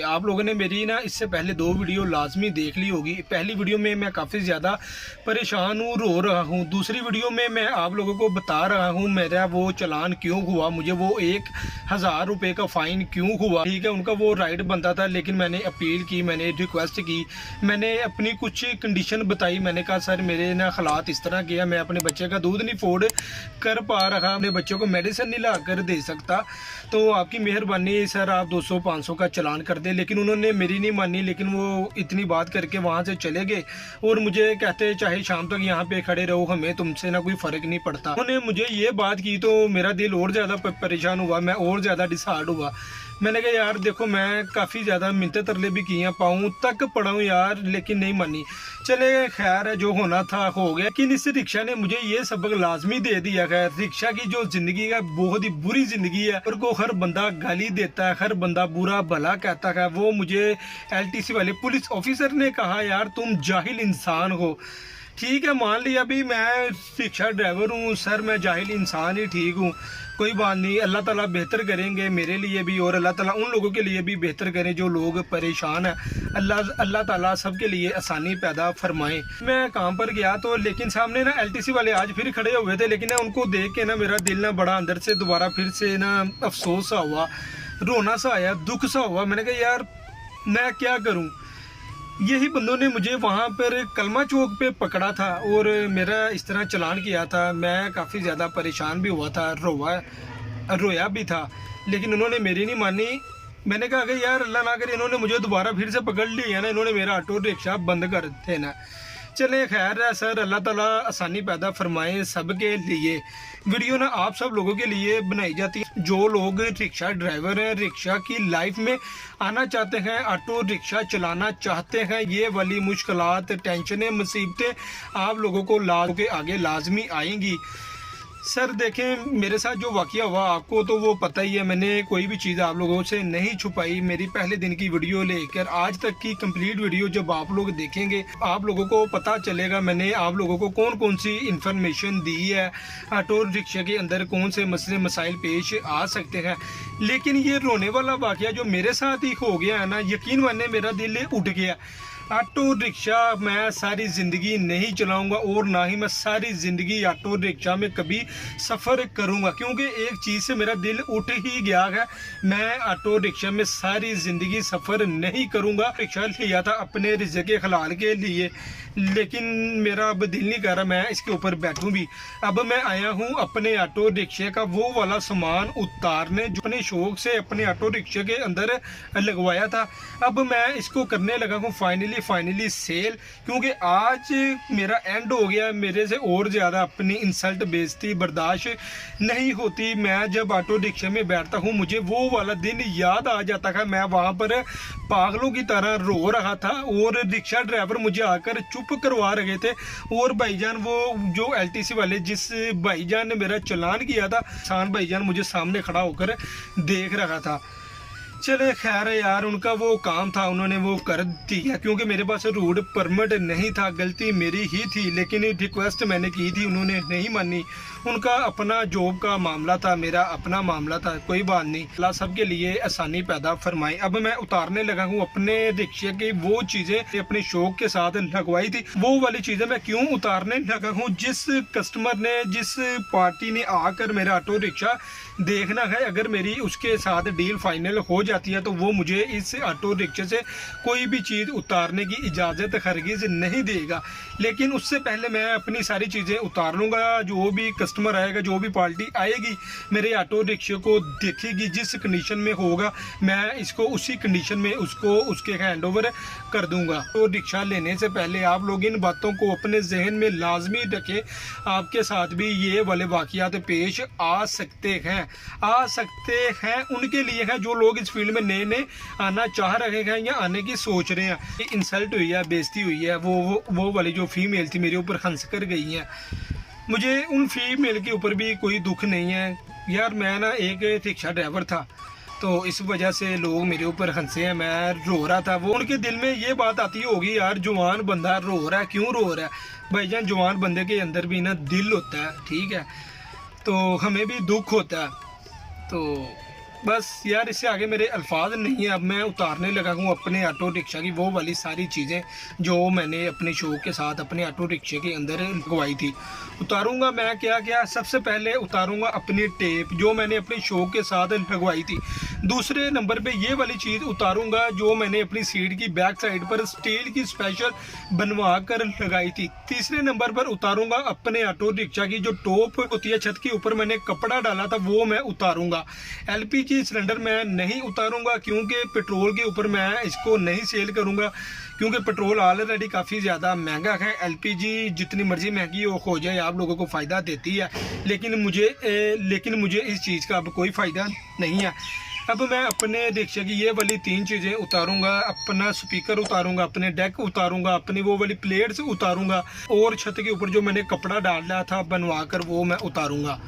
आप लोगों ने मेरी ना इससे पहले 2 वीडियो लाजमी देख ली होगी। पहली वीडियो में मैं काफ़ी ज़्यादा परेशान हूँ, रो रहा हूँ। दूसरी वीडियो में मैं आप लोगों को बता रहा हूँ मेरा वो चालान क्यों हुआ, मुझे वो 1000 रुपये का फ़ाइन क्यों हुआ। ठीक है, उनका वो राइट बनता था, लेकिन मैंने अपील की, मैंने रिक्वेस्ट की, मैंने अपनी कुछ कंडीशन बताई। मैंने कहा सर मेरे ना हालात इस तरह के हैं, मैं अपने बच्चे का दूध नहीं अफोर्ड कर पा रहा, अपने बच्चों को मेडिसिन नहीं ला कर दे सकता, तो आपकी मेहरबानी सर आप 200-500 का चालान कर दे। लेकिन उन्होंने मेरी नहीं मानी, लेकिन वो इतनी बात करके वहाँ से चले गए और मुझे कहते चाहे शाम तक यहाँ पे खड़े रहो, हमें तुमसे ना कोई फ़र्क नहीं पड़ता। उन्होंने मुझे ये बात की तो मेरा दिल और ज़्यादा परेशान हुआ, मैं और ज़्यादा डिसहार्ड हुआ। मैंने कहा यार देखो मैं काफ़ी ज़्यादा मिन्नतें तरले भी किए हैं, पाँव तक पड़ा हूँ यार, लेकिन नहीं मानी। चले खैर है, जो होना था हो गया। लेकिन इस रिक्शा ने मुझे ये सबक लाजमी दे दिया है, रिक्शा की जो ज़िंदगी है बहुत ही बुरी ज़िंदगी है, और को हर बंदा गाली देता है, हर बंदा बुरा भला कहता है। वो मुझे LTC वाले पुलिस ऑफिसर ने कहा यार तुम जाहिल इंसान हो। ठीक है, मान लिया भी मैं रिक्शा ड्राइवर हूँ सर, मैं जाहिल इंसान ही ठीक हूँ, कोई बात नहीं। अल्लाह ताला बेहतर करेंगे मेरे लिए भी, और अल्लाह ताला उन लोगों के लिए भी बेहतर करें जो लोग परेशान हैं। अल्लाह ताला सबके लिए आसानी पैदा फरमाए। मैं काम पर गया तो लेकिन सामने ना LTC वाले आज फिर खड़े हुए थे, लेकिन ना उनको देख के ना मेरा दिल ना बड़ा अंदर से दोबारा फिर से ना अफसोस सा हुआ, रोना सा आया, दुख सा हुआ। मैंने कहा यार मैं क्या करूँ। यही बंदों ने मुझे वहाँ पर कलमा चौक पे पकड़ा था और मेरा इस तरह चालान किया था। मैं काफ़ी ज़्यादा परेशान भी हुआ था, रोया भी था, लेकिन उन्होंने मेरी नहीं मानी। मैंने कहा कि यार अल्लाह ना करे इन्होंने मुझे दोबारा फिर से पकड़ लिया ना, इन्होंने मेरा ऑटो रिक्शा बंद कर देना। चले खैर है सर, अल्लाह ताला आसानी पैदा फरमाए सबके लिए। वीडियो ना आप सब लोगों के लिए बनाई जाती है जो लोग रिक्शा ड्राइवर हैं, रिक्शा की लाइफ में आना चाहते हैं, ऑटो रिक्शा चलाना चाहते हैं। ये वाली मुश्किलात, टेंशनें, मुसीबतें आप लोगों को के आगे लाजमी आएंगी। सर देखें मेरे साथ जो वाक़या हुआ आपको तो वो पता ही है, मैंने कोई भी चीज़ आप लोगों से नहीं छुपाई। मेरी पहले दिन की वीडियो लेकर आज तक की कंप्लीट वीडियो जब आप लोग देखेंगे आप लोगों को पता चलेगा मैंने आप लोगों को कौन कौन सी इन्फॉर्मेशन दी है, ऑटो रिक्शा के अंदर कौन से मसले मसाइल पेश आ सकते हैं। लेकिन ये रोने वाला वाक़या जो मेरे साथ ही हो गया है ना, यकीन माने मेरा दिल उठ गया। ऑटो रिक्शा मैं सारी ज़िंदगी नहीं चलाऊंगा और ना ही मैं सारी ज़िंदगी ऑटो रिक्शा में कभी सफ़र करूंगा, क्योंकि एक चीज़ से मेरा दिल उठ ही गया है, मैं ऑटो रिक्शा में सारी ज़िंदगी सफ़र नहीं करूंगा। रिक्शा लिया था अपने रिज़्क़े हलाल के लिए, लेकिन मेरा अब दिल नहीं कर रहा मैं इसके ऊपर बैठूं भी। अब मैं आया हूं अपने ऑटो रिक्शे का वो वाला सामान उतारने जो अपने शौक से अपने ऑटो रिक्शे के अंदर लगवाया था। अब मैं इसको करने लगा हूं फाइनली सेल, क्योंकि आज मेरा एंड हो गया। मेरे से और ज़्यादा अपनी इंसल्ट बेइज्जती बर्दाश्त नहीं होती। मैं जब ऑटो रिक्शे में बैठता हूँ मुझे वो वाला दिन याद आ जाता है, मैं वहाँ पर पागलों की तरह रो रहा था और रिक्शा ड्राइवर मुझे आकर चुप करवा रहे थे। और भाईजान वो जो LTC वाले जिस भाईजान ने मेरा चालान किया था, शान भाईजान मुझे सामने खड़ा होकर देख रहा था। चले खैर यार उनका वो काम था, उन्होंने वो कर दिया, क्योंकि मेरे पास रूट परमिट नहीं था, गलती मेरी ही थी। लेकिन रिक्वेस्ट मैंने की थी, उन्होंने नहीं मानी। उनका अपना जॉब का मामला था, मेरा अपना मामला था, कोई बात नहीं। अल्लाह सबके लिए आसानी पैदा फरमाए। अब मैं उतारने लगा हूँ अपने रिक्शे की वो चीज़ें अपने शौक के साथ लगवाई थी, वो वाली चीज़ें मैं क्यों उतारने लगा हूँ। जिस कस्टमर ने, जिस पार्टी ने आकर मेरा ऑटो रिक्शा देखना है, अगर मेरी उसके साथ डील फाइनल हो जाती है तो वो मुझे इस ऑटो रिक्शे से कोई भी चीज़ उतारने की इजाज़त हरगिज़ नहीं देगा। लेकिन उससे पहले मैं अपनी सारी चीज़ें उतार लूँगा। जो भी कस्टमर आएगा, जो भी पार्टी आएगी, मेरे ऑटो रिक्शे को देखेगी, जिस कंडीशन में होगा मैं इसको उसी कंडीशन में उसको उसके हैंड ओवर कर दूँगा। तो रिक्शा लेने से पहले आप लोग इन बातों को अपने जहन में लाजमी रखें। आपके साथ भी ये वाले वाक़यात पेश आ सकते हैं उनके लिए है जो लोग इस फील्ड में नए आना चाह रहे हैं या आने की सोच रहे हैं। इंसल्ट हुई है, बेइज्जती हुई है, वो वाली जो फीमेल थी मेरे ऊपर हंस कर गई हैं। मुझे उन फीमेल के ऊपर भी कोई दुख नहीं है यार, मैं ना एक रिक्शा ड्राइवर था तो इस वजह से लोग मेरे ऊपर हंसे हैं, मैं रो रहा था। वो उनके दिल में ये बात आती होगी यार जवान बंदा रो रहा है, क्यों रो रहा है। भाईजान जवान बंदे के अंदर भी ना दिल होता है, ठीक है, तो हमें भी दुख होता है। तो बस यार, इससे आगे मेरे अल्फाज नहीं है। अब मैं उतारने लगा हूँ अपने ऑटो रिक्शा की वो वाली सारी चीज़ें जो मैंने अपने शौक के साथ अपने ऑटो रिक्शे के अंदर लगवाई थी। उतारूंगा मैं क्या क्या, सबसे पहले उतारूंगा अपनी टेप जो मैंने अपने शौक के साथ लगवाई थी। दूसरे नंबर पे ये वाली चीज़ उतारूंगा जो मैंने अपनी सीट की बैक साइड पर स्टील की स्पेशल बनवा कर लगाई थी। तीसरे नंबर पर उतारूंगा अपने ऑटो रिक्शा की जो टॉप होती है छत के ऊपर मैंने कपड़ा डाला था वो मैं उतारूंगा। एलपीजी सिलेंडर मैं नहीं उतारूंगा क्योंकि पेट्रोल के ऊपर मैं इसको नहीं सेल करूंगा, क्योंकि पेट्रोल ऑलरेडी काफ़ी ज़्यादा महंगा है। एलपीजी जितनी मर्जी महंगी हो जाए आप लोगों को फ़ायदा देती है, लेकिन मुझे इस चीज़ का अब कोई फ़ायदा नहीं है। अब मैं अपने रिक्शे की ये वाली 3 चीज़ें उतारूंगा, अपना स्पीकर उतारूंगा, अपने डेक उतारूंगा, अपनी वो वाली प्लेट्स उतारूंगा और छत के ऊपर जो मैंने कपड़ा डाला था बनवा कर वो मैं उतारूंगा।